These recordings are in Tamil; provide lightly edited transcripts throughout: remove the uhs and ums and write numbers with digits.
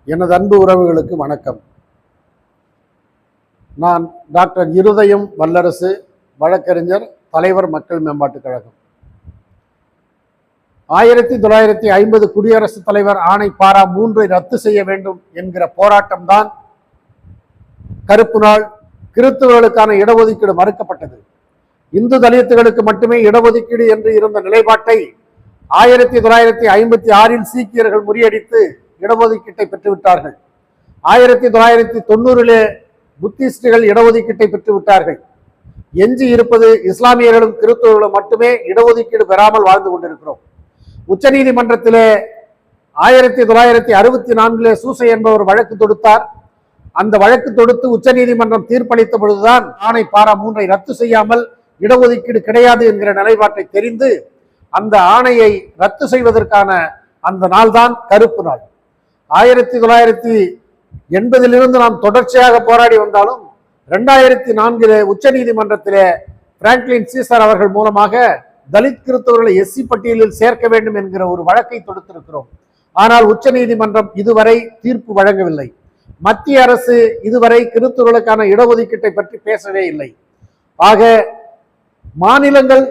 எனது அன்பு உறவுகளுக்கு வணக்கம். நான் டாக்டர் இருதயம் வல்லரசு, வழக்கறிஞர், தலைவர், மக்கள் மேம்பாட்டுக் கழகம். 1950 குடியரசுத் தலைவர் ஆணை பாரா 3 ரத்து செய்ய வேண்டும் என்கிற போராட்டம் தான் கருப்பு நாள். கிறிஸ்தவர்களுக்கான இடஒதுக்கீடு மறுக்கப்பட்டது. இந்து தலித்துகளுக்கு மட்டுமே இடஒதுக்கீடு என்று இருந்த நிலைப்பாட்டை 1956 சீக்கியர்கள் முறியடித்து இடஒதுக்கீட்டை பெற்றுவிட்டார்கள். 1990 புத்திஸ்டுகள் இடஒதுக்கீட்டை பெற்றுவிட்டார்கள். எஞ்சி இருப்பது இஸ்லாமியர்களும் கிறிஸ்தவர்களும் மட்டுமே இடஒதுக்கீடு பெறாமல் வாழ்ந்து கொண்டிருக்கிறோம். உச்ச நீதிமன்றத்திலே 1964 சூசை என்பவர் வழக்கு தொடுத்தார். அந்த வழக்கு தொடுத்து உச்ச நீதிமன்றம் தீர்ப்பளித்த பொழுதுதான் ஆணை பாரா 3 ரத்து செய்யாமல் இடஒதுக்கீடு கிடையாது என்கிற நிலைப்பாட்டை தெரிந்து அந்த ஆணையை ரத்து செய்வதற்கான அந்த நாள் தான் கருப்பு நாள். 1980 நாம் தொடர்ச்சியாக போராடி வந்தாலும் 2004 உச்ச நீதிமன்றத்திலே பிராங்க்லின் சீசர் அவர்கள் மூலமாக தலித் கிறிஸ்தவர்களை எஸ்சி பட்டியலில் சேர்க்க வேண்டும் என்கிற ஒரு வழக்கை தொடுத்திருக்கிறோம். ஆனால் உச்ச நீதிமன்றம் இதுவரை தீர்ப்பு வழங்கவில்லை. மத்திய அரசு இதுவரை கிறிஸ்தவர்களுக்கான இடஒதுக்கீட்டை பற்றி பேசவே இல்லை. ஆக மாநிலங்கள்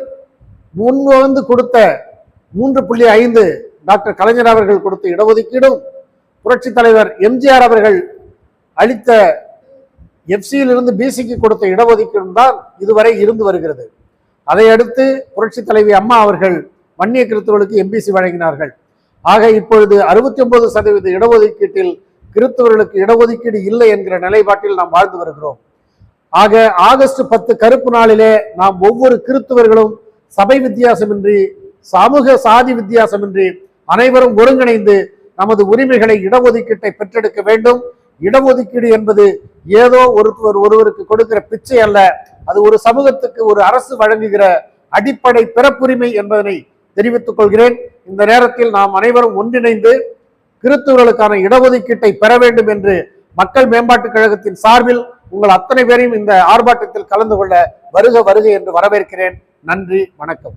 முன்வந்து கொடுத்த 3.5 டாக்டர் கலைஞர் அவர்கள் கொடுத்த இடஒதுக்கீடும் புரட்சி தலைவர் எம்ஜிஆர் அவர்கள் அளித்த எஃப்சியிலிருந்து பிசிக்கு கொடுத்த இடஒதுக்கீடும் தான் இதுவரை இருந்து வருகிறது. அதை அடுத்து புரட்சி தலைவி அம்மா அவர்கள் வன்னிய கிறிஸ்தவர்களுக்கு எம்பிசி வழங்கினார்கள். ஆக இப்பொழுது 69% இடஒதுக்கீட்டில் கிறிஸ்தவர்களுக்கு இடஒதுக்கீடு இல்லை என்கிற நிலைப்பாட்டில் நாம் வாழ்ந்து வருகிறோம். ஆக ஆகஸ்ட் 10 கருப்பு நாளிலே நாம் ஒவ்வொரு கிறிஸ்தவர்களும் சபை வித்தியாசமின்றி, சமூக சாதி வித்தியாசமின்றி அனைவரும் ஒருங்கிணைந்து நமது உரிமைகளை, இடஒதுக்கீட்டை பெற்றெடுக்க வேண்டும். இடஒதுக்கீடு என்பது ஏதோ ஒருவருக்கு கொடுக்கிற பிச்சை அல்ல. அது ஒரு சமூகத்துக்கு ஒரு அரசு வழங்குகிற அடிப்படை பிறப்புரிமை என்பதனை தெரிவித்துக் கொள்கிறேன். இந்த நேரத்தில் நாம் அனைவரும் ஒன்றிணைந்து கிறிஸ்தவர்களுக்கான இடஒதுக்கீட்டை பெற வேண்டும் என்று மக்கள் மேம்பாட்டுக் கழகத்தின் சார்பில் உங்கள் அத்தனை பேரையும் இந்த ஆர்ப்பாட்டத்தில் கலந்து கொள்ள வருக வருக என்று வரவேற்கிறேன். நன்றி, வணக்கம்.